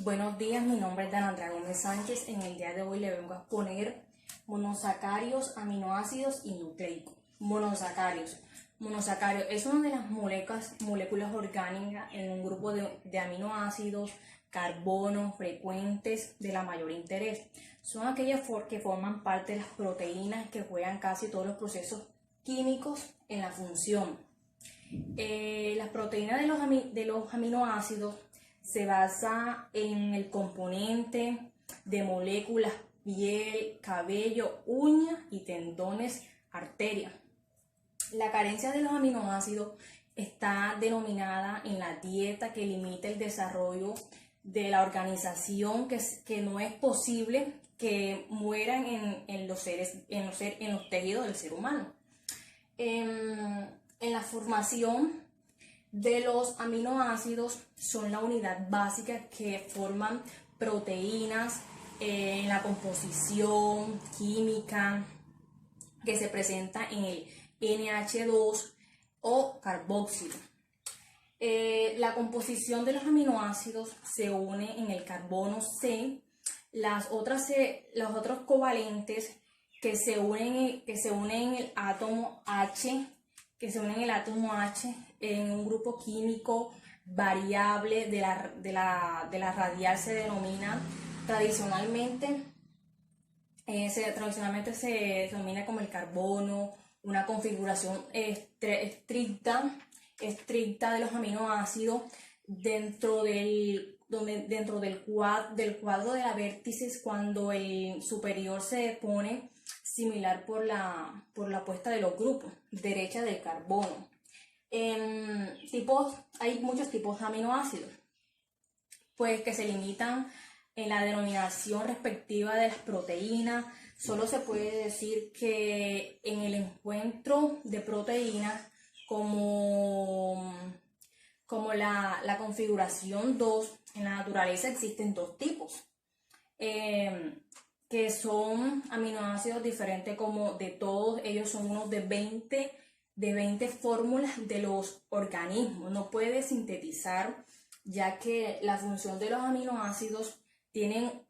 Buenos días, mi nombre es Danandra Gómez Sánchez. En el día de hoy le vengo a exponer monosacáridos, aminoácidos y nucleicos. Monosacáridos. Monosacario es una de las moléculas orgánicas en un grupo de aminoácidos, carbonos frecuentes de la mayor interés. Son aquellas que forman parte de las proteínas que juegan casi todos los procesos químicos en la función. Las proteínas de los aminoácidos se basa en el componente de moléculas, piel, cabello, uñas y tendones, arterias. La carencia de los aminoácidos está denominada en la dieta que limita el desarrollo de la organización, que no es posible que mueran en los tejidos del ser humano. En la formación de los aminoácidos son la unidad básica que forman proteínas, en la composición química que se presenta en el NH2 o carboxilo. La composición de los aminoácidos se une en el carbono C, los otros covalentes que se unen en el átomo H, en un grupo químico variable de la radial se denomina tradicionalmente se denomina como el carbono. Una configuración estricta de los aminoácidos dentro del cuadro de la vértices, cuando el superior se pone similar por la puesta de los grupos, derecha del carbono. Hay muchos tipos de aminoácidos, pues que se limitan en la denominación respectiva de las proteínas. Solo se puede decir que en el encuentro de proteínas como la configuración 2, en la naturaleza existen dos tipos, que son aminoácidos diferentes, como de todos ellos son unos de 20 fórmulas de los organismos. No puede sintetizar, ya que la función de los aminoácidos tienen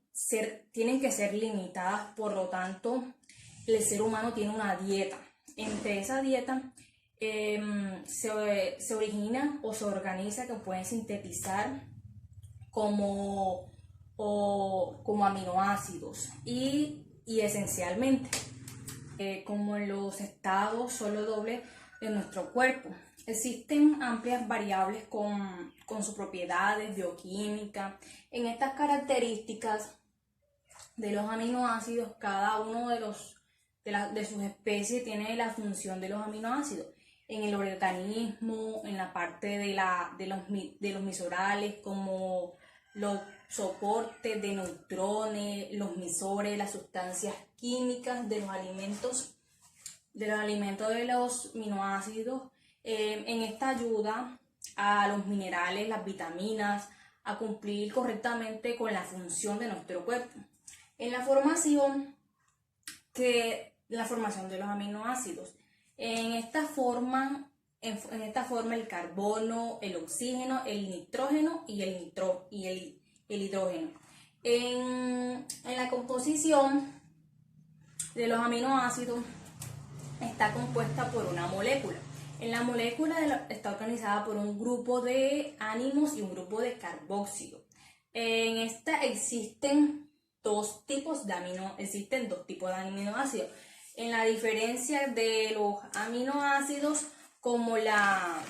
que ser limitadas. Por lo tanto, el ser humano tiene una dieta. Entre esa dieta se origina o se organiza que pueden sintetizar como aminoácidos y esencialmente como en los estados solo doble de nuestro cuerpo. Existen amplias variables con sus propiedades bioquímicas. En estas características de los aminoácidos, cada uno de sus especies tiene la función de los aminoácidos en el organismo, en la parte de los misorales, como los soportes de neutrones, los misores, las sustancias químicas de los alimentos de los aminoácidos. En esta ayuda a los minerales, las vitaminas, a cumplir correctamente con la función de nuestro cuerpo. En la formación de los aminoácidos, en esta forma el carbono, el oxígeno, el nitrógeno y el hidrógeno. En la composición de los aminoácidos está compuesta por una molécula. En la molécula está organizada por un grupo de ánomos y un grupo de carboxilo. En esta existen dos tipos de aminoácidos. En la diferencia de los aminoácidos, como la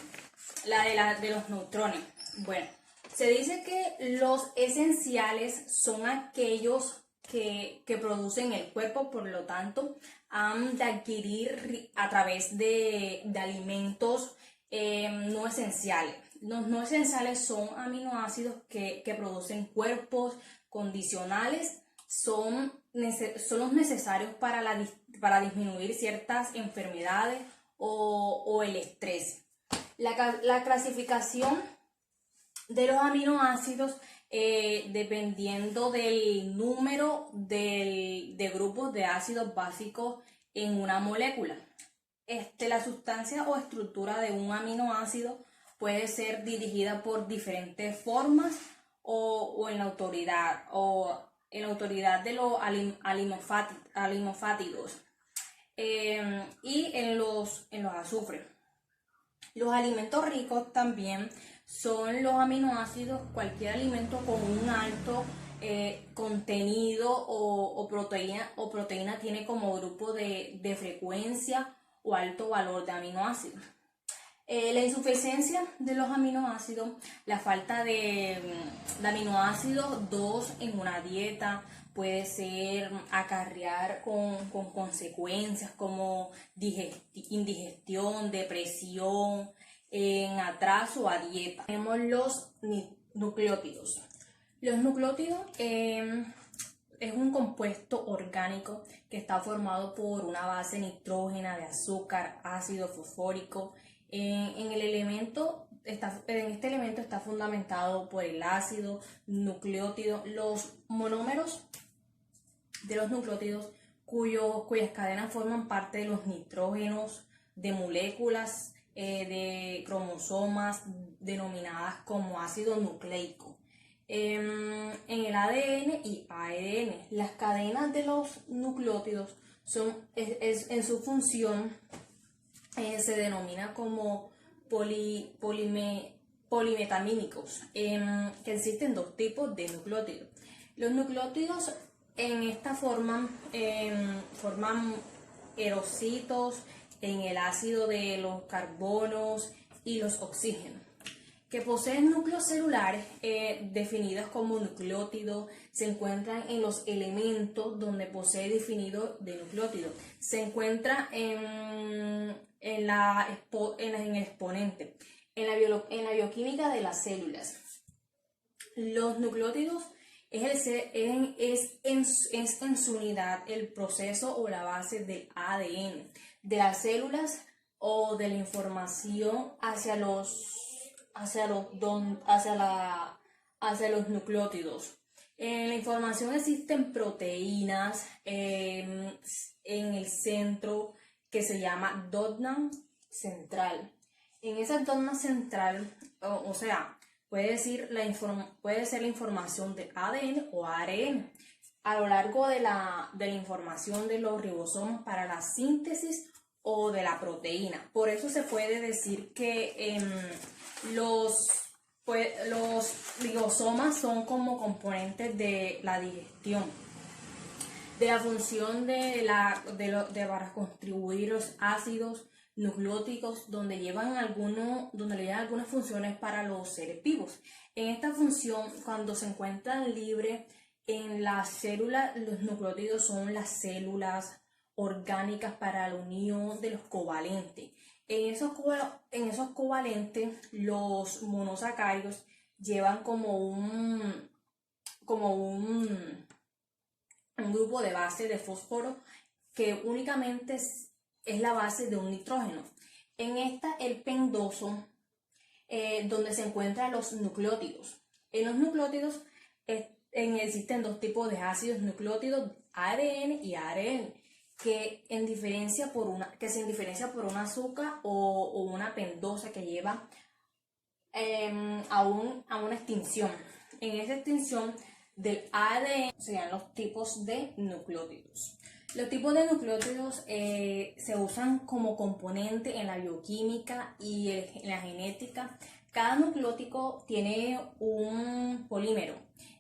de los neutrones. Bueno, se dice que los esenciales son aquellos que producen el cuerpo, por lo tanto, han de adquirir a través de alimentos no esenciales. Los no esenciales son aminoácidos que producen cuerpos condicionales, son los necesarios para disminuir ciertas enfermedades o el estrés. La clasificación de los aminoácidos, dependiendo del número de grupos de ácidos básicos en una molécula. La sustancia o estructura de un aminoácido puede ser dirigida por diferentes formas o en la autoridad de los alimofátidos y en los azufres. Los alimentos ricos también son los aminoácidos, cualquier alimento con un alto contenido o proteína tiene como grupo de frecuencia o alto valor de aminoácidos. La insuficiencia de los aminoácidos, la falta de aminoácidos 2 en una dieta puede ser acarrear con consecuencias como indigestión, depresión, en atraso a dieta. Tenemos los nucleótidos. Los nucleótidos es un compuesto orgánico que está formado por una base nitrógena de azúcar, ácido fosfórico. En este elemento está fundamentado por el ácido nucleótido. Los monómeros de los nucleótidos cuyas cadenas forman parte de los nitrógenos de moléculas de cromosomas denominadas como ácido nucleico. En el ADN y ARN, las cadenas de los nucleótidos en su función se denomina como polimetamínicos, que existen dos tipos de nucleótidos. Los nucleótidos en esta forman erocitos en el ácido de los carbonos y los oxígenos, que poseen núcleos celulares definidos como nucleótidos. Se encuentran en los elementos donde posee definido de nucleótido. Se encuentra en el exponente, en la bioquímica de las células. Los nucleótidos es en su unidad el proceso o la base del ADN de las células o de la información hacia los nucleótidos. En la información existen proteínas en el centro que se llama dogma central. En esa dogma central, o sea, puede ser la información de ADN o ARN. A lo largo de la información de los ribosomas para la síntesis o de la proteína. Por eso se puede decir que los ribosomas son como componentes de la digestión, de la función para contribuir los ácidos nucleóticos, donde llevan algunas funciones para los seres vivos. En esta función, cuando se encuentran libres en las células, los nucleótidos son las células orgánicas para la unión de los covalentes. En esos covalentes, los monosacáridos llevan como un grupo de base de fósforo que únicamente es la base de un nitrógeno. En esta, el pendoso, donde se encuentran los nucleótidos. En los nucleótidos existen dos tipos de ácidos nucleótidos, ADN y ARN, que se indiferencia por un azúcar o una pendosa que lleva a una extinción. En esa extinción del ADN serían los tipos de nucleótidos. Los tipos de nucleótidos se usan como componente en la bioquímica y en la genética. Cada nucleótido tiene un polímero.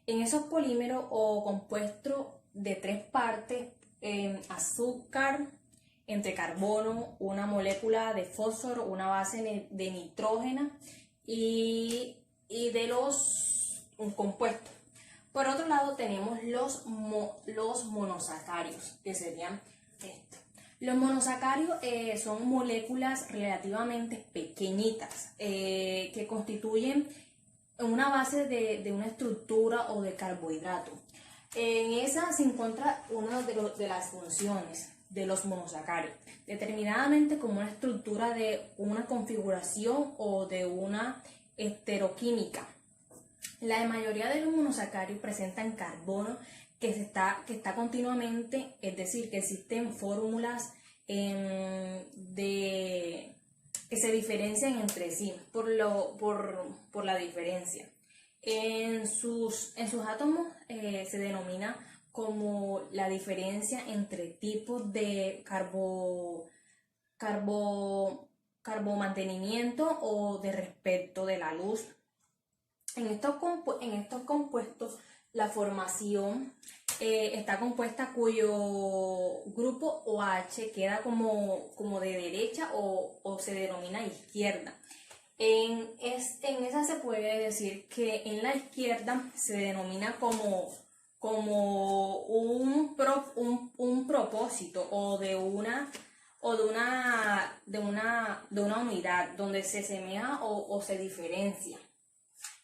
En esos polímeros o compuestos de 3 partes, azúcar, entre carbono, una molécula de fósforo, una base de nitrógeno y de un compuesto. Por otro lado tenemos los monosacáridos, que serían estos. Los monosacáridos son moléculas relativamente pequeñitas que constituyen una base de una estructura o de carbohidrato. En esa se encuentra una de las funciones de los monosacáridos, determinadamente como una estructura de una configuración o de una estereoquímica. La mayoría de los monosacáridos presentan carbono que está continuamente, es decir, que existen fórmulas que se diferencian entre sí por la diferencia. En sus átomos se denomina como la diferencia entre tipos de carbomantenimiento o de respecto de la luz. En estos compuestos, la formación está compuesta cuyo grupo OH queda como de derecha o se denomina izquierda. En esa se puede decir que en la izquierda se denomina como un propósito o de una unidad donde se asemeja o se diferencia.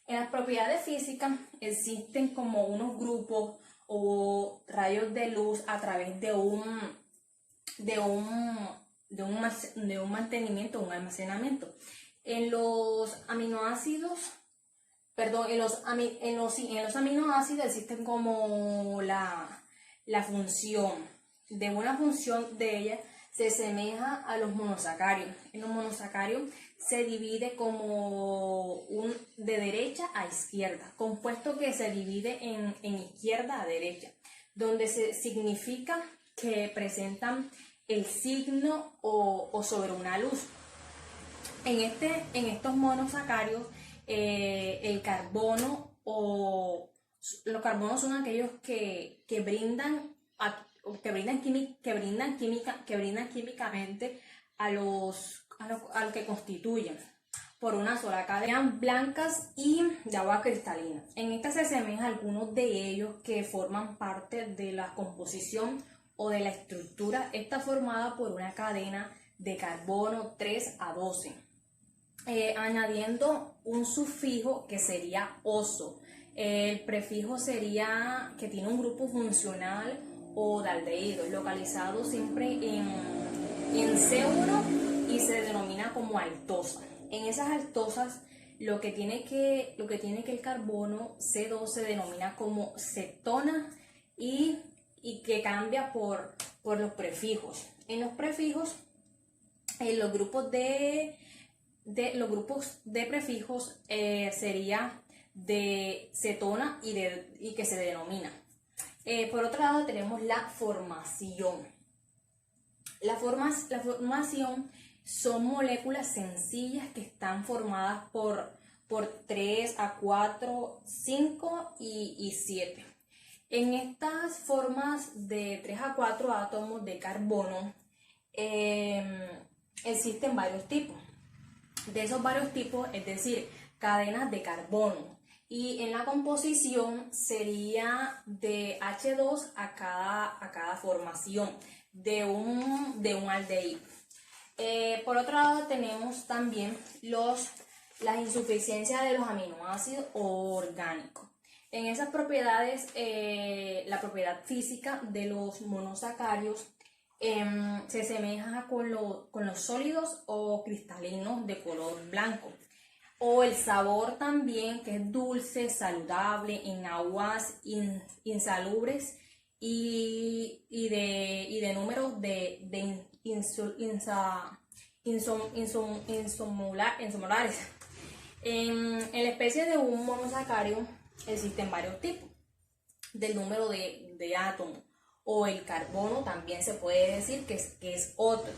En las propiedades físicas existen como unos grupos o rayos de luz a través de un mantenimiento, un almacenamiento. En los aminoácidos, en los aminoácidos existen como la función. De una función de ella se asemeja a los monosacarios. En los monosacarios se divide como de derecha a izquierda, compuesto que se divide en izquierda a derecha, donde se significa que presentan el signo o sobre una luz. En estos monosacarios, el carbono los carbonos son aquellos que brindan químicamente a los que constituyen por una sola cadena, blancas y de agua cristalina. En esta se asemejan algunos de ellos que forman parte de la composición o de la estructura. Está formada por una cadena de carbono 3 a 12, añadiendo un sufijo que sería oso. El prefijo sería que tiene un grupo funcional o de aldehídos, localizado siempre en C1 y se denomina como altosa. En esas altosas lo que tiene que el carbono C2 se denomina como cetona y que cambia por los prefijos. En los prefijos, los grupos de prefijos sería de cetona y que se denomina. Por otro lado tenemos la formación. La formación son moléculas sencillas que están formadas por 3 a 4, 5 y 7. En estas formas de 3 a 4 átomos de carbono existen varios tipos. De esos varios tipos, es decir, cadenas de carbono. Y en la composición sería de H2 a cada formación de un aldehído. Por otro lado tenemos también las insuficiencias de los aminoácidos orgánicos. En esas propiedades, la propiedad física de los monosacarios se asemeja con los sólidos o cristalinos de color blanco. O el sabor también, que es dulce, saludable, en aguas insalubres y de números de insomolares. En la especie de un monosacario existen varios tipos del número de átomos, o el carbono también se puede decir que es otro.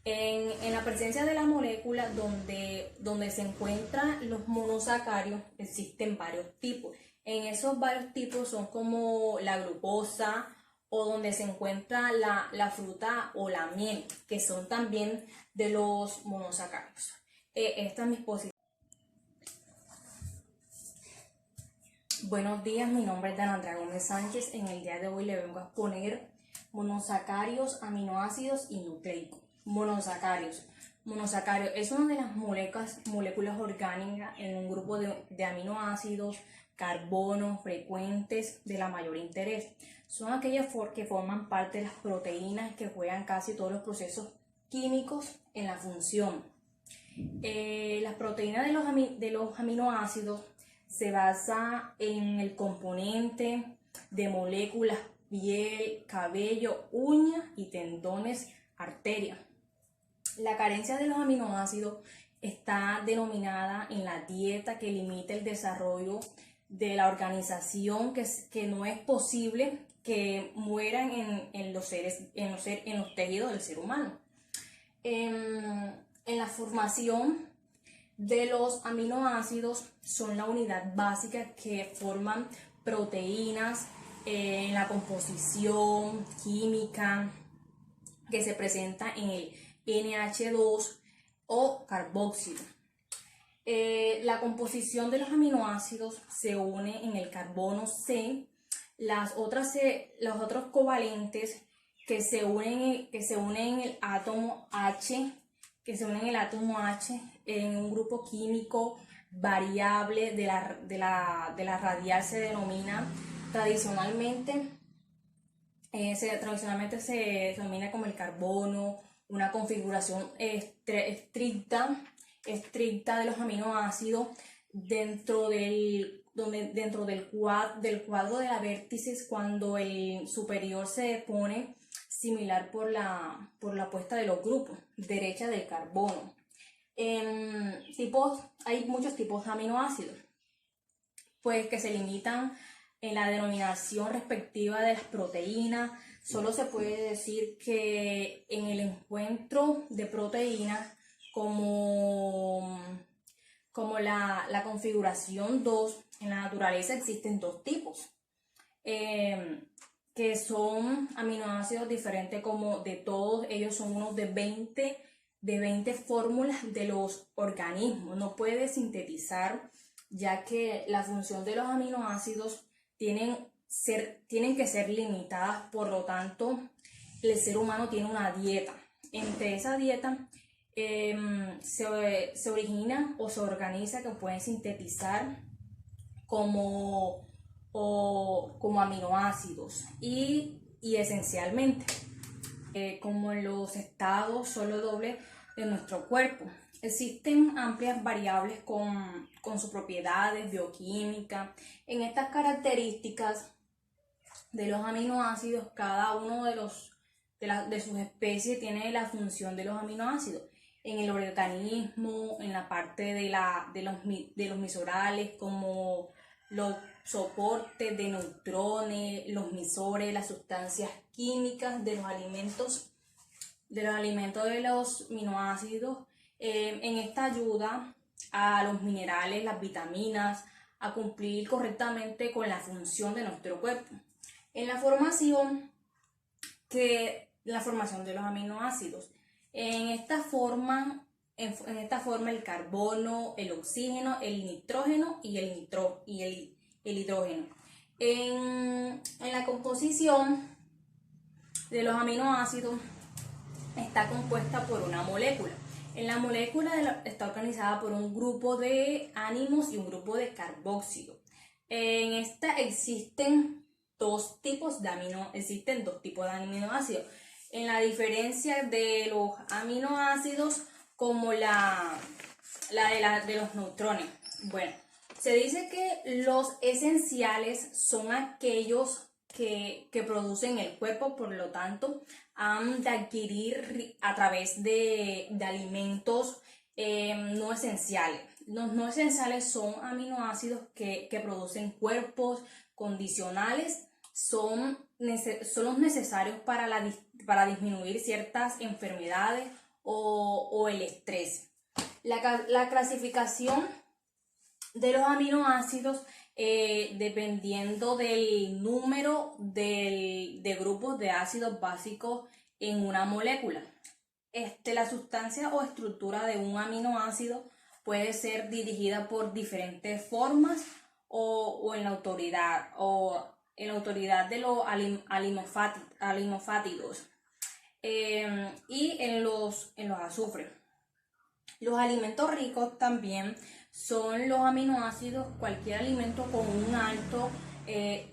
En la presencia de la molécula donde se encuentran los monosacarios existen varios tipos. En esos varios tipos son como la glucosa o donde se encuentra la fruta o la miel, que son también de los monosacarios. Esta es mi exposición. Buenos días, mi nombre es Dana Andrea Gómez Sánchez. En el día de hoy le vengo a exponer monosacarios, aminoácidos y nucleicos. Monosacarios es una de las moléculas orgánicas en un grupo de aminoácidos, carbonos frecuentes de la mayor interés. Son aquellas que forman parte de las proteínas que juegan casi todos los procesos químicos en la función. Las proteínas de los aminoácidos se basa en el componente de moléculas, piel, cabello, uñas y tendones, arterias. La carencia de los aminoácidos está denominada en la dieta que limita el desarrollo de la organización, que no es posible que mueran en los tejidos del ser humano. En la formación de los aminoácidos son la unidad básica que forman proteínas, en la composición química que se presenta en el NH2 o carboxilo. La composición de los aminoácidos se une en el carbono C, los otros covalentes que se unen en el átomo H, en un grupo químico variable de la radial se denomina tradicionalmente se denomina como el carbono, una configuración estricta de los aminoácidos dentro del cuadro de la vértices, cuando el superior se pone similar por la puesta de los grupos, derecha del carbono. Hay muchos tipos de aminoácidos, pues que se limitan en la denominación respectiva de las proteínas. Solo se puede decir que en el encuentro de proteínas como la configuración 2, en la naturaleza existen dos tipos, que son aminoácidos diferentes, como de todos ellos son unos de 20 fórmulas de los organismos. No puede sintetizar, ya que la función de los aminoácidos tienen que ser limitadas. Por lo tanto, el ser humano tiene una dieta. Entre esa dieta se origina o se organiza, que pueden sintetizar como aminoácidos y esencialmente como en los estados solo doble de nuestro cuerpo. Existen amplias variables con sus propiedades bioquímicas. En estas características de los aminoácidos, cada uno de sus especies tiene la función de los aminoácidos en el organismo, en la parte de los misorales, como los soportes de neutrones, los misores, las sustancias químicas de los alimentos de los aminoácidos. En esta ayuda a los minerales, las vitaminas, a cumplir correctamente con la función de nuestro cuerpo. En la formación de los aminoácidos, en esta forma el carbono, el oxígeno, el nitrógeno y el hidrógeno. En la composición de los aminoácidos está compuesta por una molécula. En la molécula está organizada por un grupo de átomos y un grupo de carboxilo. En esta existen dos tipos de aminoácidos. En la diferencia de los aminoácidos, como la de los neutrones. Bueno, se dice que los esenciales son aquellos que producen el cuerpo, por lo tanto, han de adquirir a través de alimentos no esenciales. Los no esenciales son aminoácidos que producen cuerpos condicionales, son los necesarios para disminuir ciertas enfermedades o el estrés. La clasificación de los aminoácidos, dependiendo del número de grupos de ácidos básicos en una molécula. La sustancia o estructura de un aminoácido puede ser dirigida por diferentes formas o en la autoridad de los alimofáticos y en los azufres. Los alimentos ricos también son los aminoácidos. Cualquier alimento con un alto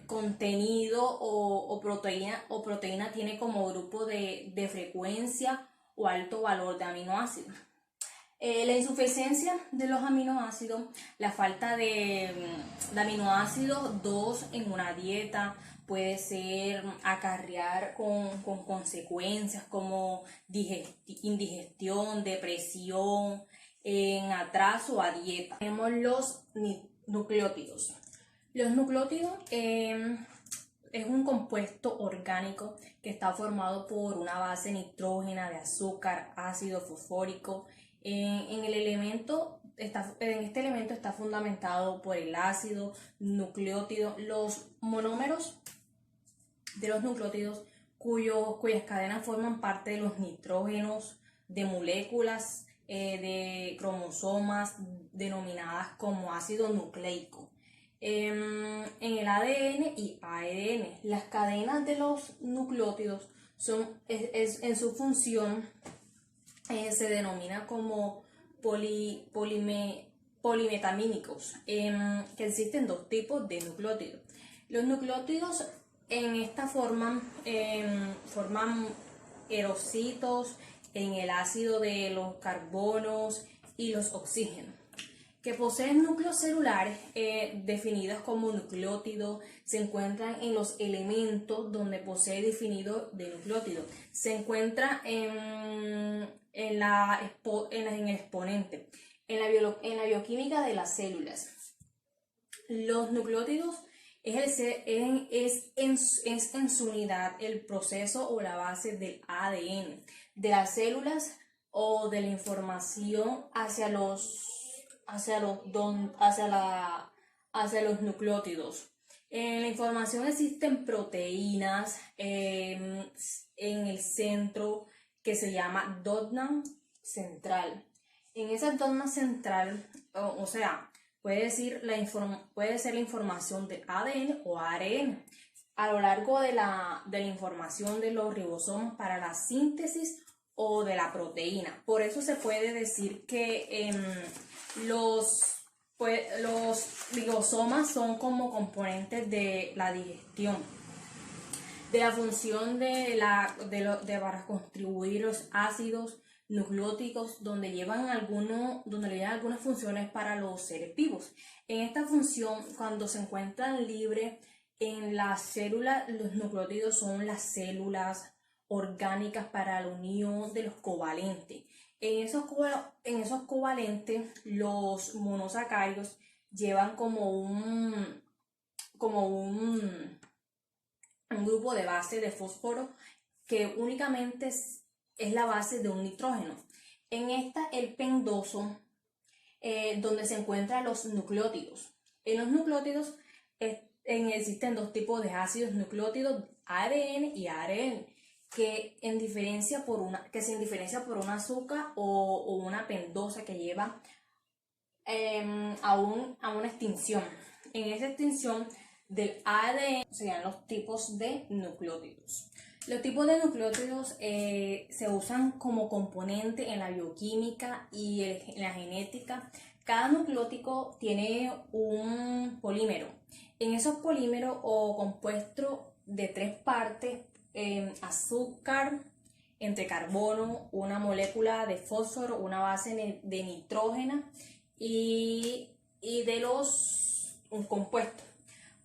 contenido o proteína tiene como grupo de frecuencia o alto valor de aminoácidos. La insuficiencia de los aminoácidos, la falta de aminoácidos 2 en una dieta puede ser acarrear con consecuencias como indigestión, depresión, en atraso a dieta. Tenemos los nucleótidos. Los nucleótidos es un compuesto orgánico que está formado por una base nitrógena de azúcar, ácido fosfórico. En este elemento está fundamentado por el ácido nucleótido. Los monómeros de los nucleótidos cuyas cadenas forman parte de los nitrógenos de moléculas de cromosomas denominadas como ácido nucleico. En el ADN y ARN, las cadenas de los nucleótidos en su función se denomina como polimetamínicos, que existen dos tipos de nucleótidos. Los nucleótidos en esta forman erocitos en el ácido de los carbonos y los oxígenos, que poseen núcleos celulares definidos como nucleótidos. Se encuentran en los elementos donde posee definido de nucleótido. Se encuentra en el exponente, en la bioquímica de las células. Los nucleótidos es en su unidad el proceso o la base del ADN de las células o de la información hacia los nucleótidos. En la información existen proteínas en el centro que se llama dotna central. En esa dotna central, o sea, puede ser la información del ADN o ARN a lo largo de la información de los ribosomas para la síntesis o de la proteína. Por eso se puede decir que los ribosomas son como componentes de la digestión, de la función para contribuir los ácidos nucleóticos, donde llevan algunas funciones para los seres vivos. En esta función, cuando se encuentran libres en la célula, los nucleótidos son las células orgánicas para la unión de los covalentes. En esos covalentes, los monosacáridos llevan como un grupo de base de fósforo que únicamente es la base de un nitrógeno. En esta, el pendoso, donde se encuentran los nucleótidos. En los nucleótidos existen dos tipos de ácidos nucleótidos, ADN y ARN, que se indiferencia por una azúcar o una pendosa que lleva a una extinción. En esa extinción del ADN serían los tipos de nucleótidos. Los tipos de nucleótidos se usan como componente en la bioquímica y en la genética. Cada nucleótido tiene un polímero. En esos polímeros o compuestos de 3 partes, azúcar, entre carbono, una molécula de fósforo, una base de nitrógeno y de los compuestos.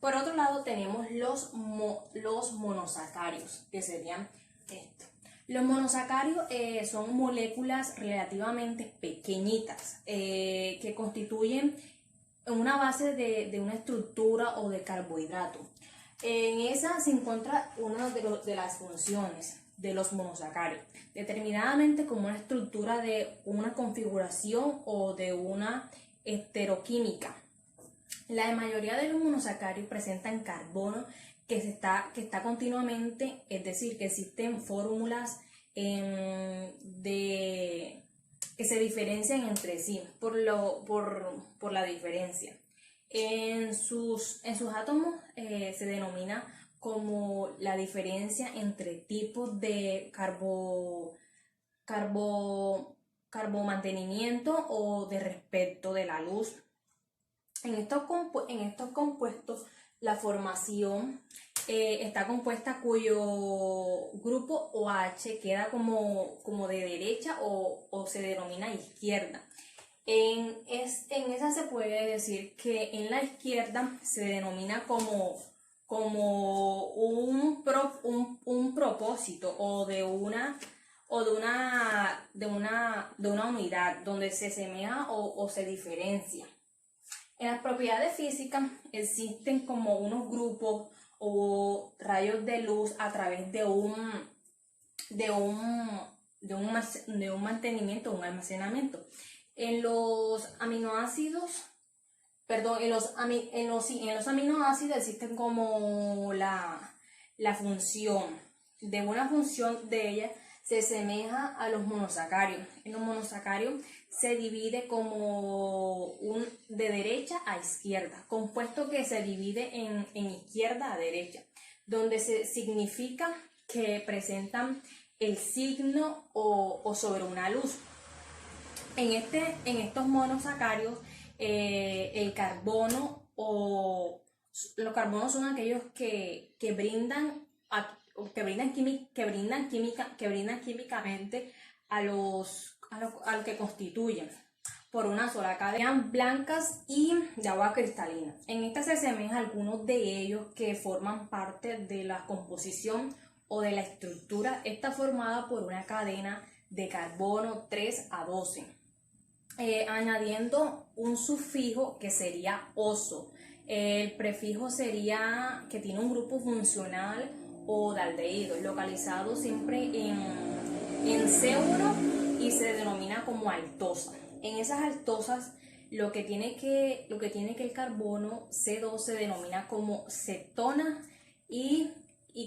Por otro lado tenemos los monosacáridos, que serían esto. Los monosacáridos son moléculas relativamente pequeñitas que constituyen una base de una estructura o de carbohidrato. En esa se encuentra una de las funciones de los monosacáridos, determinadamente como una estructura de una configuración o de una estereoquímica. La mayoría de los monosacáridos presentan carbono que está continuamente, es decir, que existen fórmulas que se diferencian entre sí por la diferencia. En sus átomos se denomina como la diferencia entre tipos de carbomantenimiento o de respecto de la luz. En estos compuestos, la formación está compuesta cuyo grupo OH queda como de derecha o se denomina izquierda. En esa se puede decir que en la izquierda se denomina como un propósito o de una unidad donde se semeja o se diferencia. En las propiedades físicas existen como unos grupos o rayos de luz a través de un mantenimiento, un almacenamiento. En los aminoácidos, perdón, en los aminoácidos existen como la función. De una función de ella se asemeja a los monosacarios. En los monosacarios se divide como de derecha a izquierda, compuesto que se divide en izquierda a derecha, donde se significa que presentan el signo o sobre una luz. En estos monosacarios, el carbono o los carbonos son aquellos que brindan químicamente a los que constituyen por una sola cadena blancas y de agua cristalina. En esta se asemeja a algunos de ellos que forman parte de la composición o de la estructura. Está formada por una cadena de carbono 3 a 12, añadiendo un sufijo que sería oso. El prefijo sería que tiene un grupo funcional o de aldehídos, localizado siempre en C1 y se denomina como altosa. En esas altosas lo que tiene que el carbono C2 se denomina como cetona y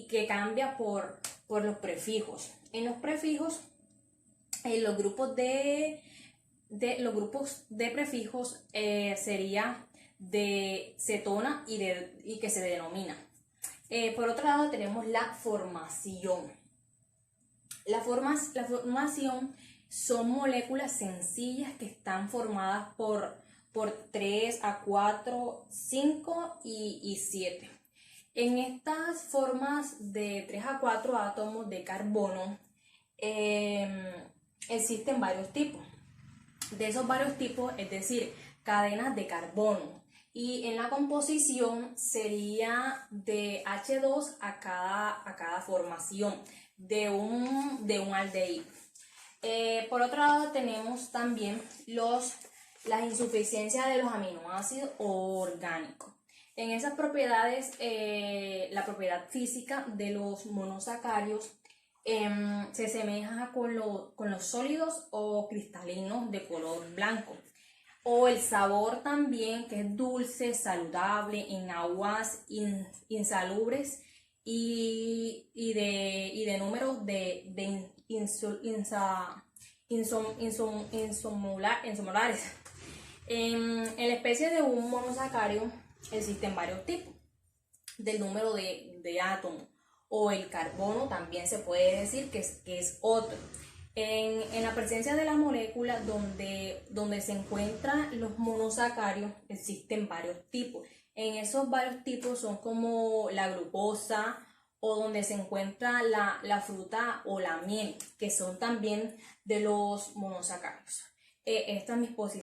que cambia por los prefijos. En los prefijos, los grupos de prefijos sería de cetona y que se denomina. Por otro lado tenemos la formación. La formación son moléculas sencillas que están formadas por 3 a 4, 5 y 7. En estas formas de 3 a 4 átomos de carbono existen varios tipos. De esos varios tipos, es decir, cadenas de carbono. Y en la composición sería de H2 a cada formación de un aldehído. Por otro lado tenemos también las insuficiencias de los aminoácidos orgánicos. En esas propiedades, la propiedad física de los monosacarios se asemeja con los sólidos o cristalinos de color blanco. O el sabor también, que es dulce, saludable, en aguas insalubres y de números de insomolares. En la especie de un monosacario existen varios tipos del número de átomos, o el carbono también se puede decir que es otro. En la presencia de la molécula donde se encuentran los monosacarios existen varios tipos. En esos varios tipos son como la glucosa o donde se encuentra la fruta o la miel, que son también de los monosacarios. Esta es mi exposición.